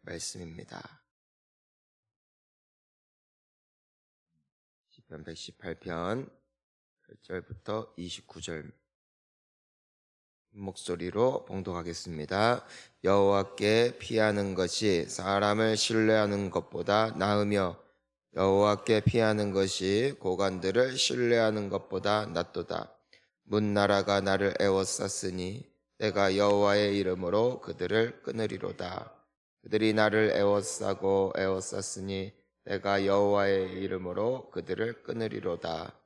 말씀입니다. 시편 118편 1절부터 29절 목소리로 봉독하겠습니다. 여호와께 피하는 것이 사람을 신뢰하는 것보다 나으며 여호와께 피하는 것이 고관들을 신뢰하는 것보다 낫도다. 문나라가 나를 애워쌌으니 내가 여호와의 이름으로 그들을 끊으리로다. 그들이 나를 애워싸고 애워쌌으니 내가 여호와의 이름으로 그들을 끊으리로다.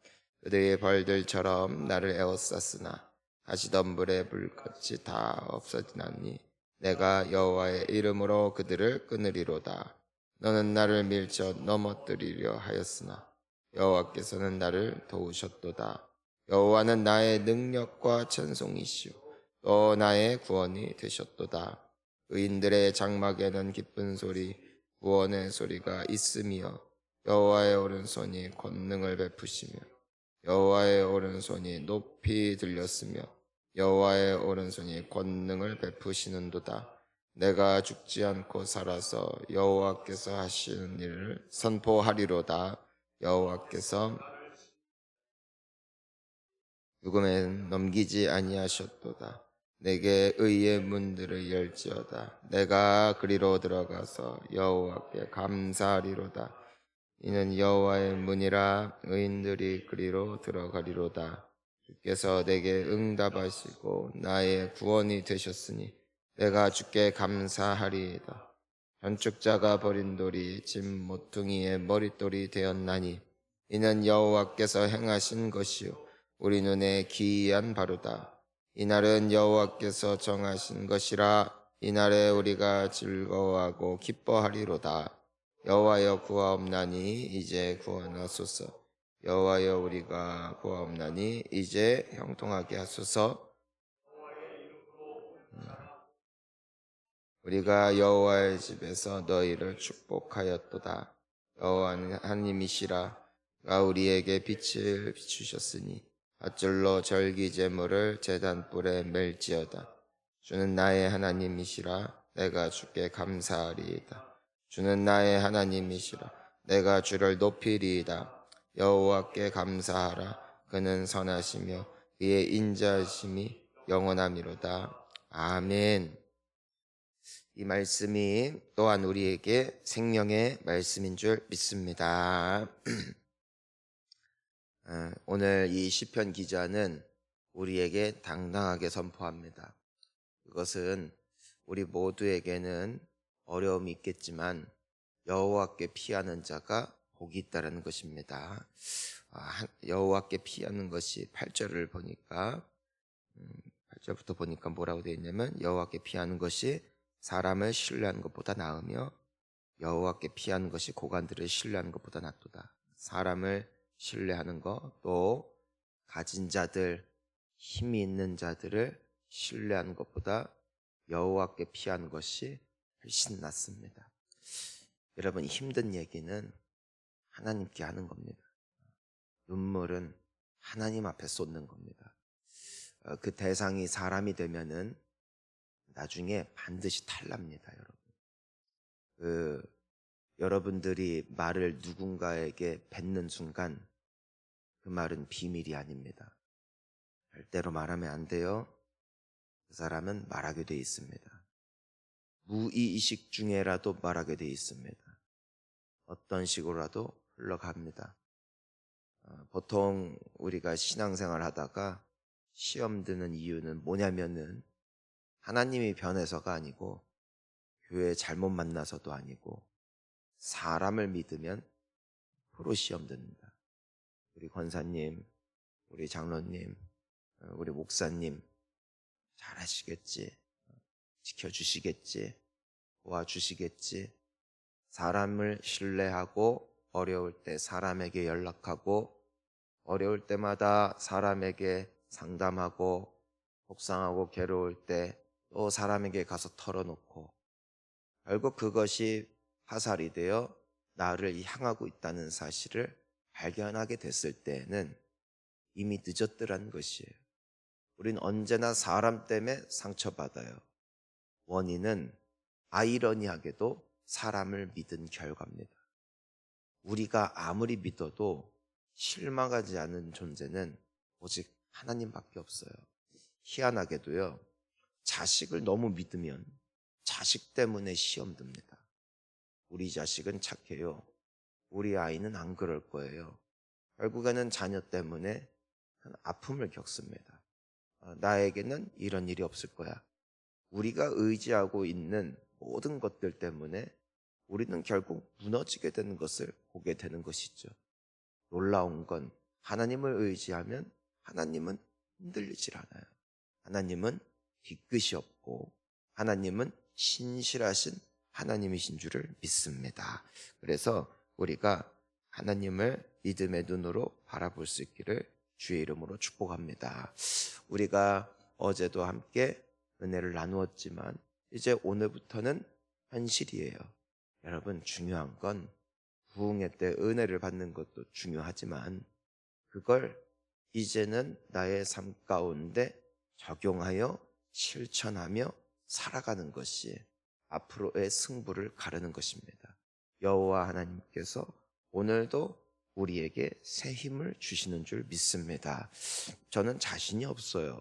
그들의 벌들처럼 나를 애워쌌으나 가시덤불의 불꽃이 다 없어지나니 내가 여호와의 이름으로 그들을 끊으리로다. 너는 나를 밀쳐 넘어뜨리려 하였으나 여호와께서는 나를 도우셨도다. 여호와는 나의 능력과 찬송이시오 또 나의 구원이 되셨도다. 의인들의 장막에는 기쁜 소리 구원의 소리가 있으며 여호와의 오른손이 권능을 베푸시며 여호와의 오른손이 높이 들렸으며 여호와의 오른손이 권능을 베푸시는도다. 내가 죽지 않고 살아서 여호와께서 하시는 일을 선포하리로다. 여호와께서 죽음에 넘기지 아니하셨도다. 내게 의의 문들을 열지어다. 내가 그리로 들어가서 여호와께 감사하리로다. 이는 여호와의 문이라 의인들이 그리로 들어가리로다. 주께서 내게 응답하시고 나의 구원이 되셨으니 내가 주께 감사하리이다. 전축자가 버린 돌이 짐 모퉁이의 머릿돌이 되었나니 이는 여호와께서 행하신 것이요 우리 눈에 기이한 바로다. 이날은 여호와께서 정하신 것이라 이날에 우리가 즐거워하고 기뻐하리로다. 여호와여 구하옵나니 이제 구원하소서. 여호와여 우리가 구하옵나니 이제 형통하게 하소서. 우리가 여호와의 집에서 너희를 축복하였도다. 여호와는 하나님이시라. 가 우리에게 빛을 비추셨으니 밧줄로 절기제물을 제단불에 멜지어다. 주는 나의 하나님이시라. 내가 주께 감사하리이다. 주는 나의 하나님이시라. 내가 주를 높이리이다. 여호와께 감사하라. 그는 선하시며 그의 인자하심이 영원함이로다. 아멘. 이 말씀이 또한 우리에게 생명의 말씀인 줄 믿습니다. 오늘 이 시편 기자는 우리에게 당당하게 선포합니다. 그것은 우리 모두에게는 어려움이 있겠지만 여호와께 피하는 자가 복이 있다는 것입니다. 여호와께 피하는 것이 8절을 보니까 8절부터 보니까 뭐라고 되어 있냐면 여호와께 피하는 것이 사람을 신뢰하는 것보다 나으며 여호와께 피하는 것이 고관들을 신뢰하는 것보다 낫도다. 사람을 신뢰하는 것, 또 가진 자들, 힘이 있는 자들을 신뢰하는 것보다 여호와께 피하는 것이 훨씬 낫습니다. 여러분, 힘든 얘기는 하나님께 하는 겁니다. 눈물은 하나님 앞에 쏟는 겁니다. 그 대상이 사람이 되면은 나중에 반드시 탈납니다, 여러분. 여러분들이 말을 누군가에게 뱉는 순간 그 말은 비밀이 아닙니다. 절대로 말하면 안 돼요. 그 사람은 말하게 돼 있습니다. 무의식 중에라도 말하게 돼 있습니다. 어떤 식으로라도 흘러갑니다. 보통 우리가 신앙생활 하다가 시험 드는 이유는 뭐냐면은 하나님이 변해서가 아니고 교회 잘못 만나서도 아니고 사람을 믿으면 프로 시험 듭니다. 우리 권사님, 우리 장로님, 우리 목사님 잘하시겠지, 지켜주시겠지, 도와주시겠지. 사람을 신뢰하고 어려울 때 사람에게 연락하고 어려울 때마다 사람에게 상담하고 속상하고 괴로울 때 또 사람에게 가서 털어놓고 결국 그것이 화살이 되어 나를 향하고 있다는 사실을 발견하게 됐을 때는 이미 늦었더라는 것이에요. 우린 언제나 사람 때문에 상처받아요. 원인은 아이러니하게도 사람을 믿은 결과입니다. 우리가 아무리 믿어도 실망하지 않은 존재는 오직 하나님밖에 없어요. 희한하게도요, 자식을 너무 믿으면 자식 때문에 시험 듭니다. 우리 자식은 착해요. 우리 아이는 안 그럴 거예요. 결국에는 자녀 때문에 아픔을 겪습니다. 나에게는 이런 일이 없을 거야. 우리가 의지하고 있는 모든 것들 때문에 우리는 결국 무너지게 되는 것을 보게 되는 것이죠. 놀라운 건 하나님을 의지하면 하나님은 흔들리질 않아요. 하나님은 뒤끝이 없고 하나님은 신실하신 하나님이신 줄을 믿습니다. 그래서 우리가 하나님을 믿음의 눈으로 바라볼 수 있기를 주의 이름으로 축복합니다. 우리가 어제도 함께 은혜를 나누었지만 이제 오늘부터는 현실이에요. 여러분, 중요한 건 부흥회 때 은혜를 받는 것도 중요하지만 그걸 이제는 나의 삶 가운데 적용하여 실천하며 살아가는 것이 앞으로의 승부를 가르는 것입니다. 여호와 하나님께서 오늘도 우리에게 새 힘을 주시는 줄 믿습니다. 저는 자신이 없어요.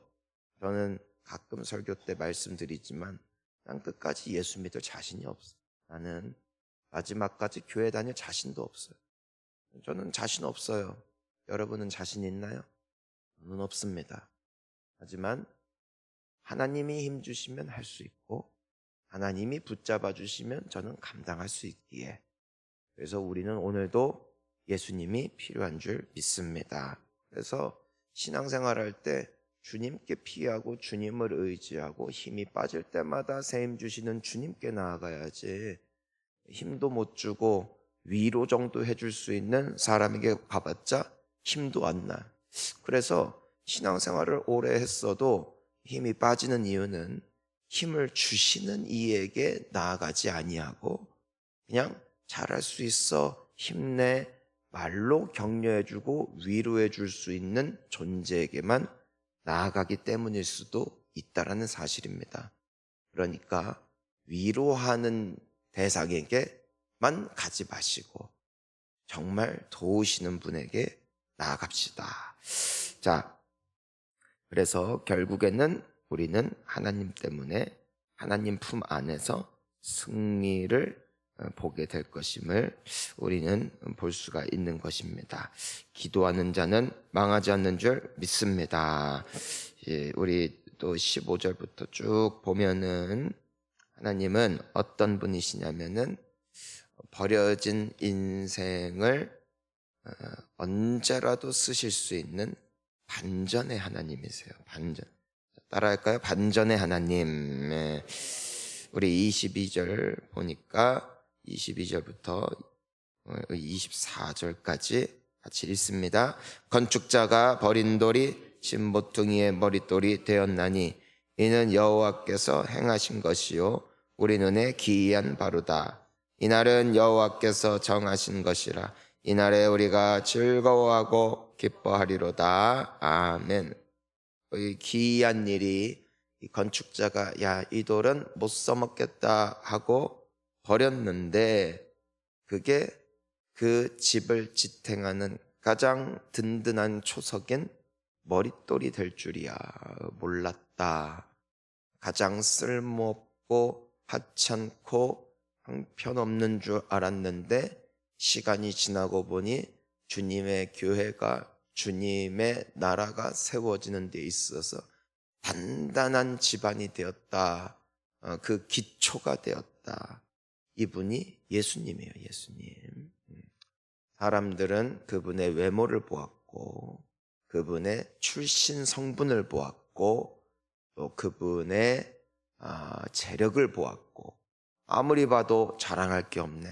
저는 가끔 설교 때 말씀드리지만 난 끝까지 예수 믿을 자신이 없어요. 나는 마지막까지 교회 다닐 자신도 없어요. 저는 자신 없어요. 여러분은 자신 있나요? 저는 없습니다. 하지만 하나님이 힘 주시면 할 수 있고 하나님이 붙잡아 주시면 저는 감당할 수 있기에, 그래서 우리는 오늘도 예수님이 필요한 줄 믿습니다. 그래서 신앙생활할 때 주님께 피하고 주님을 의지하고 힘이 빠질 때마다 새 힘 주시는 주님께 나아가야지, 힘도 못 주고 위로 정도 해줄 수 있는 사람에게 가봤자 힘도 안 나. 그래서 신앙생활을 오래 했어도 힘이 빠지는 이유는 힘을 주시는 이에게 나아가지 아니하고 그냥 잘할 수 있어, 힘내, 말로 격려해주고 위로해줄 수 있는 존재에게만 나아가기 때문일 수도 있다라는 사실입니다. 그러니까 위로하는 대상에게만 가지 마시고 정말 도우시는 분에게 나아갑시다. 자, 그래서 결국에는 우리는 하나님 때문에 하나님 품 안에서 승리를 보게 될 것임을 우리는 볼 수가 있는 것입니다. 기도하는 자는 망하지 않는 줄 믿습니다. 우리 또 15절부터 쭉 보면은 하나님은 어떤 분이시냐면은 버려진 인생을 언제라도 쓰실 수 있는 반전의 하나님이세요. 반전. 따라할까요? 반전의 하나님. 우리 22절 보니까 22절부터 24절까지 같이 읽습니다. 건축자가 버린 돌이 신보퉁이의 머릿돌이 되었나니 이는 여호와께서 행하신 것이요 우리 눈에 기이한 바로다. 이날은 여호와께서 정하신 것이라 이날에 우리가 즐거워하고 기뻐하리로다. 아멘. 이 기이한 일이, 이 건축자가 이 돌은 못 써먹겠다 하고 버렸는데 그게 그 집을 지탱하는 가장 든든한 초석인 머릿돌이 될 줄이야 몰랐다. 가장 쓸모없고 하찮고 형편없는 줄 알았는데 시간이 지나고 보니 주님의 교회가, 주님의 나라가 세워지는 데 있어서 단단한 집안이 되었다. 그 기초가 되었다. 이분이 예수님이에요. 예수님. 사람들은 그분의 외모를 보았고 그분의 출신 성분을 보았고 또 그분의 재력을 보았고 아무리 봐도 자랑할 게 없네.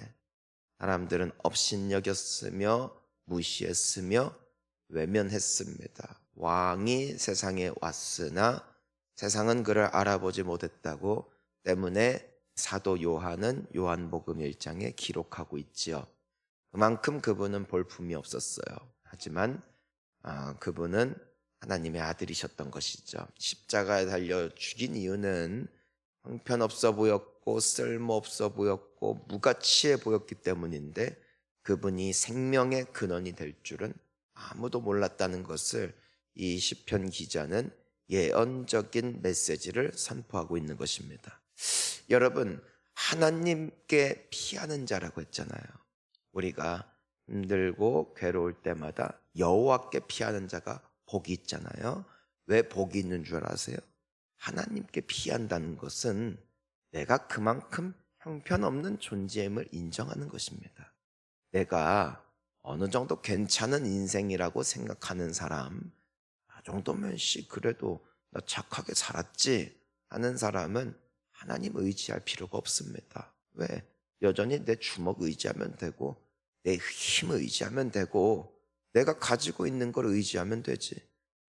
사람들은 업신여겼으며 무시했으며 외면했습니다. 왕이 세상에 왔으나 세상은 그를 알아보지 못했다고 때문에 사도 요한은 요한복음 1장에 기록하고 있지요. 그만큼 그분은 볼품이 없었어요. 하지만 그분은 하나님의 아들이셨던 것이죠. 십자가에 달려 죽인 이유는 형편없어 보였고 보였고 쓸모없어 보였고 무가치해 보였기 때문인데 그분이 생명의 근원이 될 줄은 아무도 몰랐다는 것을 이 시편 기자는 예언적인 메시지를 선포하고 있는 것입니다. 여러분, 하나님께 피하는 자라고 했잖아요. 우리가 힘들고 괴로울 때마다 여호와께 피하는 자가 복이 있잖아요. 왜 복이 있는 줄 아세요? 하나님께 피한다는 것은 내가 그만큼 형편없는 존재임을 인정하는 것입니다. 내가 어느 정도 괜찮은 인생이라고 생각하는 사람, 아 정도면 그래도 나 착하게 살았지 하는 사람은 하나님 의지할 필요가 없습니다. 왜? 여전히 내 주먹 의지하면 되고 내 힘 의지하면 되고 내가 가지고 있는 걸 의지하면 되지.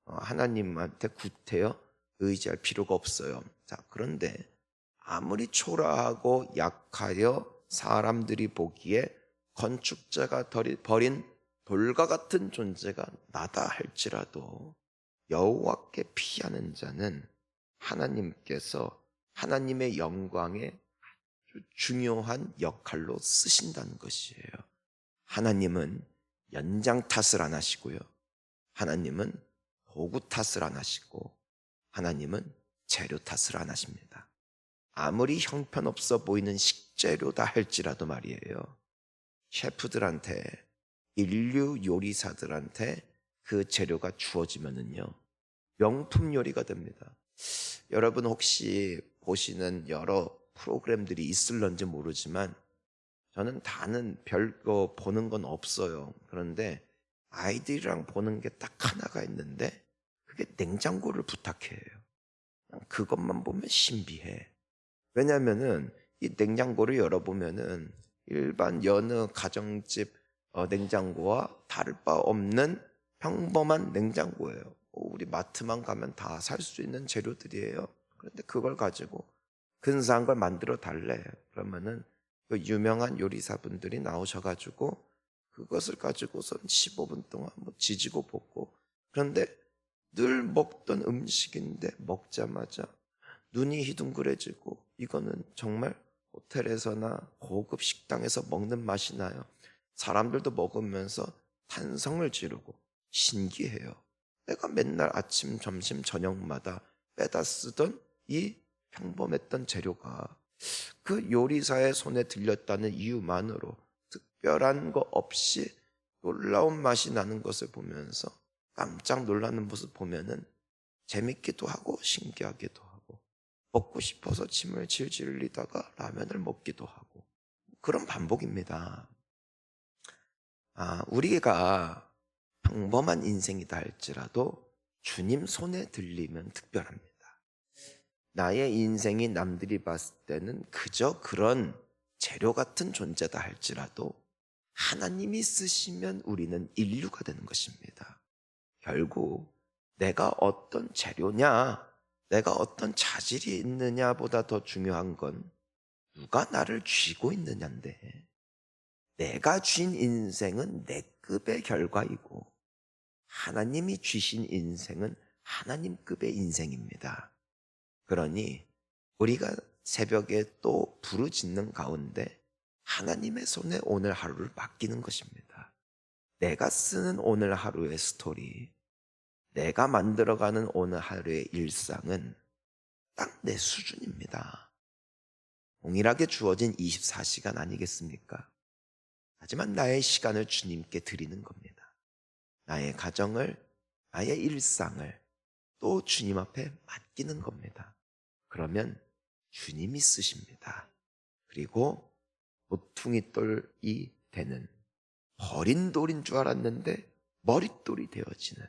하나님한테 구태여 의지할 필요가 없어요. 자, 그런데 아무리 초라하고 약하여 사람들이 보기에 건축자가 버린 돌과 같은 존재가 나다 할지라도 여호와께 피하는 자는 하나님께서 하나님의 영광에 아주 중요한 역할로 쓰신다는 것이에요. 하나님은 연장 탓을 안 하시고요. 하나님은 도구 탓을 안 하시고 하나님은 재료 탓을 안 하십니다. 아무리 형편없어 보이는 식재료다 할지라도 말이에요. 셰프들한테, 인류 요리사들한테 그 재료가 주어지면은요, 명품 요리가 됩니다. 여러분 혹시 보시는 여러 프로그램들이 있을런지 모르지만 저는 다는 별거 보는 건 없어요. 그런데 아이들이랑 보는 게 딱 하나가 있는데 그게 냉장고를 부탁해요. 그것만 보면 신비해. 왜냐면은 이 냉장고를 열어보면은 일반 여느 가정집 냉장고와 다를 바 없는 평범한 냉장고예요. 우리 마트만 가면 다 살 수 있는 재료들이에요. 그런데 그걸 가지고 근사한 걸 만들어 달래. 그러면은 그 유명한 요리사분들이 나오셔가지고 그것을 가지고선 15분 동안 뭐 지지고 볶고, 그런데 늘 먹던 음식인데 먹자마자 눈이 희둥그레지고 이거는 정말 호텔에서나 고급 식당에서 먹는 맛이 나요. 사람들도 먹으면서 탄성을 지르고 신기해요. 내가 맨날 아침, 점심, 저녁마다 빼다 쓰던 이 평범했던 재료가 그 요리사의 손에 들렸다는 이유만으로 특별한 거 없이 놀라운 맛이 나는 것을 보면서 깜짝 놀라는 모습 보면은 재밌기도 하고 신기하기도 하고 먹고 싶어서 침을 질질 흘리다가 라면을 먹기도 하고 그런 반복입니다. 우리가 평범한 인생이다 할지라도 주님 손에 들리면 특별합니다. 나의 인생이 남들이 봤을 때는 그저 그런 재료 같은 존재다 할지라도 하나님이 쓰시면 우리는 인류가 되는 것입니다. 결국 내가 어떤 재료냐, 내가 어떤 자질이 있느냐보다 더 중요한 건 누가 나를 쥐고 있느냐인데, 내가 쥔 인생은 내 급의 결과이고 하나님이 쥐신 인생은 하나님급의 인생입니다. 그러니 우리가 새벽에 또 부르짖는 가운데 하나님의 손에 오늘 하루를 맡기는 것입니다. 내가 쓰는 오늘 하루의 스토리, 내가 만들어가는 오늘 하루의 일상은 딱 내 수준입니다. 동일하게 주어진 24시간 아니겠습니까? 하지만 나의 시간을 주님께 드리는 겁니다. 나의 가정을, 나의 일상을 또 주님 앞에 맡기는 겁니다. 그러면 주님이 쓰십니다. 그리고 모퉁이 돌이 되는, 버린 돌인 줄 알았는데 머릿돌이 되어지는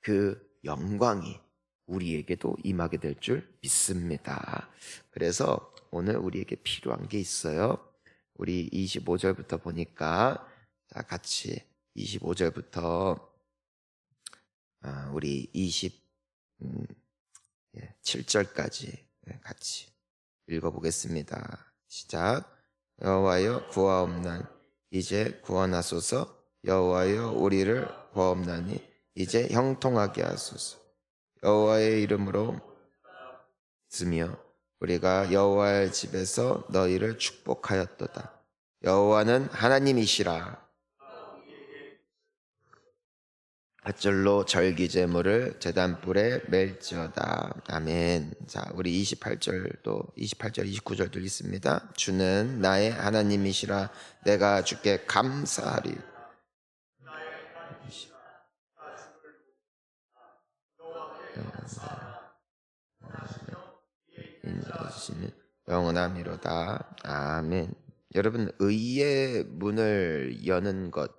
그 영광이 우리에게도 임하게 될 줄 믿습니다. 그래서 오늘 우리에게 필요한 게 있어요. 우리 25절부터 보니까 자, 같이 25절부터 우리 27절까지 같이 읽어보겠습니다. 시작. 여호와여 구하옵나니 이제 구원하소서. 여호와여 우리를 구하옵나니 이제 형통하게 하소서. 여호와의 이름으로 쓰며 우리가 여호와의 집에서 너희를 축복하였도다. 여호와는 하나님이시라. 밧줄로 절기제물을 제단불에 멜지어다. 아멘. 자, 우리 28절, 29절도 있습니다. 주는 나의 하나님이시라. 내가 주께 감사하리. 영원함이로다. 아멘. 여러분, 의의 문을 여는 것,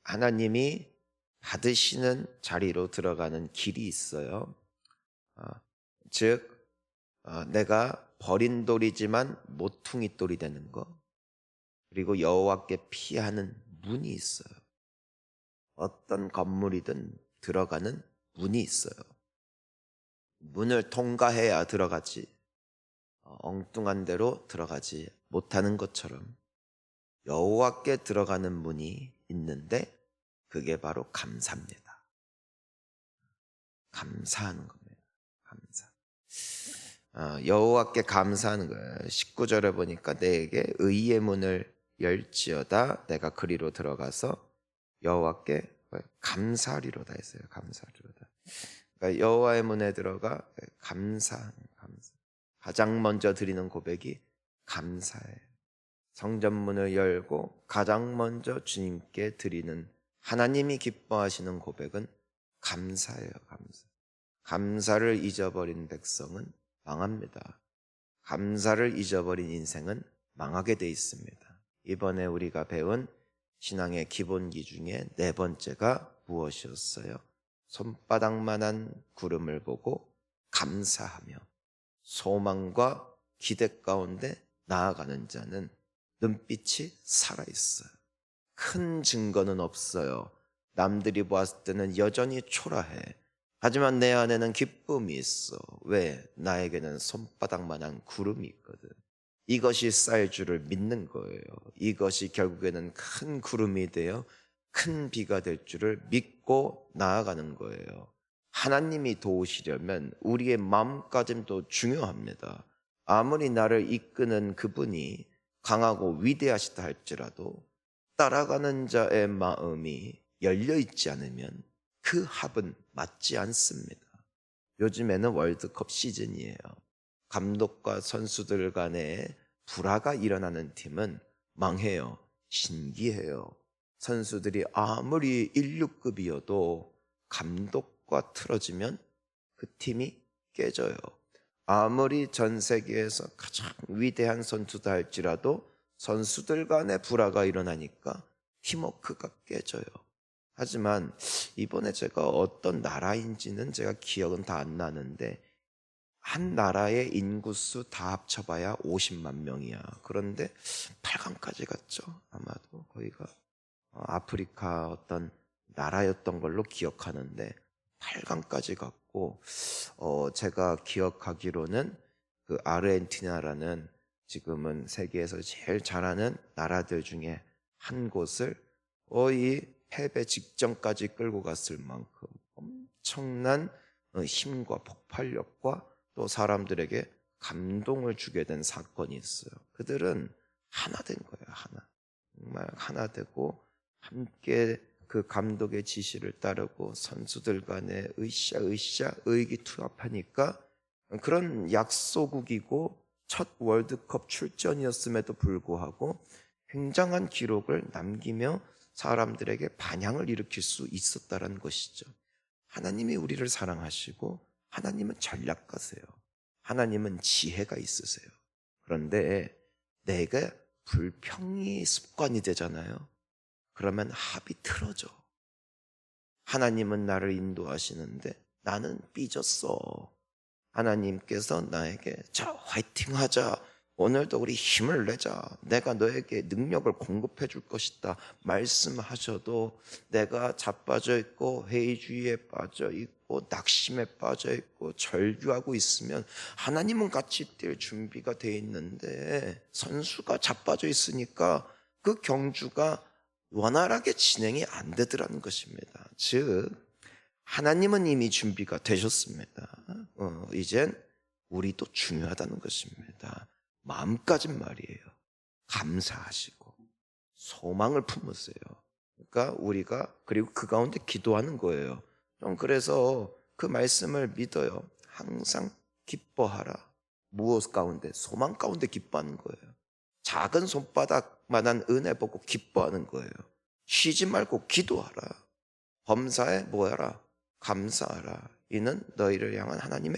하나님이 받으시는 자리로 들어가는 길이 있어요. 즉, 내가 버린 돌이지만 모퉁이 돌이 되는 것, 그리고 여호와께 피하는 문이 있어요. 어떤 건물이든 들어가는 문이 있어요. 문을 통과해야 들어가지, 엉뚱한 데로 들어가지 못하는 것처럼 여호와께 들어가는 문이 있는데 그게 바로 감사입니다. 감사하는 겁니다. 감사. 여호와께 감사하는 거예요. 19절에 보니까 내게 의의 문을 열지어다. 내가 그리로 들어가서 여호와께 감사하리로다 했어요. 감사하리로다. 그러니까 여호와의 문에 들어가 감사. 가장 먼저 드리는 고백이 감사예요. 성전문을 열고 가장 먼저 주님께 드리는, 하나님이 기뻐하시는 고백은 감사예요. 감사를 잊어버린 백성은 망합니다. 감사를 잊어버린 인생은 망하게 돼 있습니다. 이번에 우리가 배운 신앙의 기본기 중에 네 번째가 무엇이었어요? 손바닥만한 구름을 보고 감사하며 소망과 기대 가운데 나아가는 자는 눈빛이 살아있어요. 큰 증거는 없어요. 남들이 보았을 때는 여전히 초라해. 하지만 내 안에는 기쁨이 있어. 왜? 나에게는 손바닥만한 구름이 있거든. 이것이 쌓일 줄을 믿는 거예요. 이것이 결국에는 큰 구름이 되어 큰 비가 될 줄을 믿고 나아가는 거예요. 하나님이 도우시려면 우리의 마음가짐도 중요합니다. 아무리 나를 이끄는 그분이 강하고 위대하시다 할지라도 따라가는 자의 마음이 열려있지 않으면 그 합은 맞지 않습니다. 요즘에는 월드컵 시즌이에요. 감독과 선수들 간에 불화가 일어나는 팀은 망해요. 신기해요. 선수들이 아무리 16급이어도 감독과 틀어지면 그 팀이 깨져요. 아무리 전 세계에서 가장 위대한 선수다 할지라도 선수들 간에 불화가 일어나니까 팀워크가 깨져요. 하지만 이번에 제가 어떤 나라인지는 제가 기억은 다 안 나는데 한 나라의 인구수 다 합쳐봐야 50만 명이야. 그런데 8강까지 갔죠. 아마도 거기가 아프리카 어떤 나라였던 걸로 기억하는데 8강까지 갔고, 제가 기억하기로는 그 아르헨티나라는 지금은 세계에서 제일 잘하는 나라들 중에 한 곳을 거의 패배 직전까지 끌고 갔을 만큼 엄청난 힘과 폭발력과 또 사람들에게 감동을 주게 된 사건이 있어요. 그들은 하나 된 거예요. 하나. 정말 하나 되고 함께 그 감독의 지시를 따르고 선수들 간에 으쌰 의기투합하니까 그런 약소국이고 첫 월드컵 출전이었음에도 불구하고 굉장한 기록을 남기며 사람들에게 반향을 일으킬 수 있었다는 것이죠. 하나님이 우리를 사랑하시고 하나님은 전략가세요. 하나님은 지혜가 있으세요. 그런데 내가 불평이 습관이 되잖아요. 그러면 합이 틀어져. 하나님은 나를 인도하시는데 나는 삐졌어. 하나님께서 나에게 자, 화이팅 하자. 오늘도 우리 힘을 내자. 내가 너에게 능력을 공급해 줄 것이다. 말씀하셔도 내가 자빠져 있고 회의주의에 빠져 있고 낙심에 빠져 있고 절규하고 있으면 하나님은 같이 뛸 준비가 돼 있는데 선수가 자빠져 있으니까 그 경주가 원활하게 진행이 안 되더라는 것입니다. 즉 하나님은 이미 준비가 되셨습니다. 이젠 우리도 중요하다는 것입니다. 마음까진 말이에요. 감사하시고 소망을 품으세요. 그러니까 우리가 그리고 그 가운데 기도하는 거예요. 좀 그래서 그 말씀을 믿어요. 항상 기뻐하라. 무엇 가운데? 소망 가운데 기뻐하는 거예요. 작은 손바닥만한 은혜 보고 기뻐하는 거예요. 쉬지 말고 기도하라. 범사에 뭐하라? 감사하라. 이는 너희를 향한 하나님의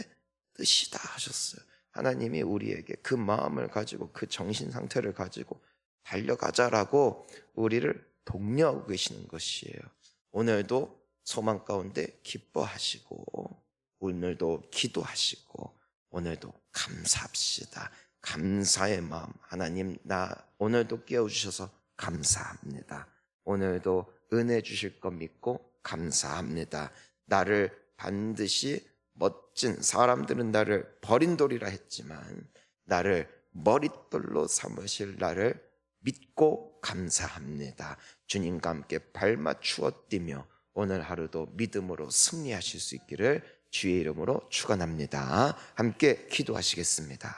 뜻이다 하셨어요. 하나님이 우리에게 그 마음을 가지고 그 정신 상태를 가지고 달려가자라고 우리를 독려하고 계시는 것이에요. 오늘도 소망 가운데 기뻐하시고 오늘도 기도하시고 오늘도 감사합시다. 감사의 마음. 하나님 나 오늘도 깨워주셔서 감사합니다. 오늘도 은혜 주실 것 믿고 감사합니다. 나를 반드시 멋진 사람들은 나를 버린돌이라 했지만 나를 머릿돌로 삼으실 나를 믿고 감사합니다. 주님과 함께 발맞추어 뛰며 오늘 하루도 믿음으로 승리하실 수 있기를 주의 이름으로 축원합니다. 함께 기도하시겠습니다.